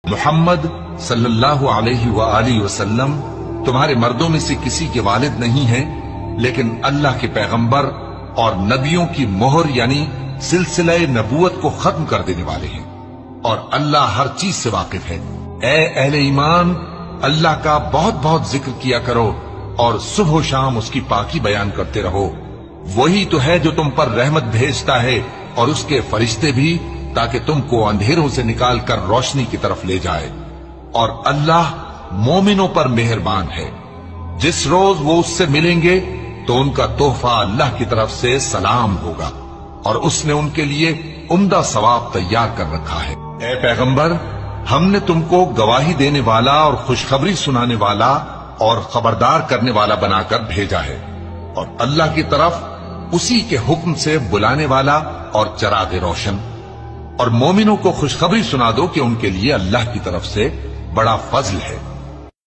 محمد صلی اللہ علیہ وآلہ وسلم تمہارے مردوں میں سے کسی کے والد نہیں ہیں، لیکن اللہ کے پیغمبر اور نبیوں کی مہر یعنی سلسلہ نبوت کو ختم کر دینے والے ہیں، اور اللہ ہر چیز سے واقف ہے۔ اے اہل ایمان، اللہ کا بہت بہت ذکر کیا کرو اور صبح و شام اس کی پاکی بیان کرتے رہو۔ وہی تو ہے جو تم پر رحمت بھیجتا ہے اور اس کے فرشتے بھی، تاکہ تم کو اندھیروں سے نکال کر روشنی کی طرف لے جائے، اور اللہ مومنوں پر مہربان ہے۔ جس روز وہ اس سے ملیں گے تو ان کا تحفہ اللہ کی طرف سے سلام ہوگا، اور اس نے ان کے لیے عمدہ ثواب تیار کر رکھا ہے۔ اے پیغمبر، ہم نے تم کو گواہی دینے والا اور خوشخبری سنانے والا اور خبردار کرنے والا بنا کر بھیجا ہے، اور اللہ کی طرف اسی کے حکم سے بلانے والا اور چراغ روشن۔ اور مومنوں کو خوشخبری سنا دو کہ ان کے لیے اللہ کی طرف سے بڑا فضل ہے۔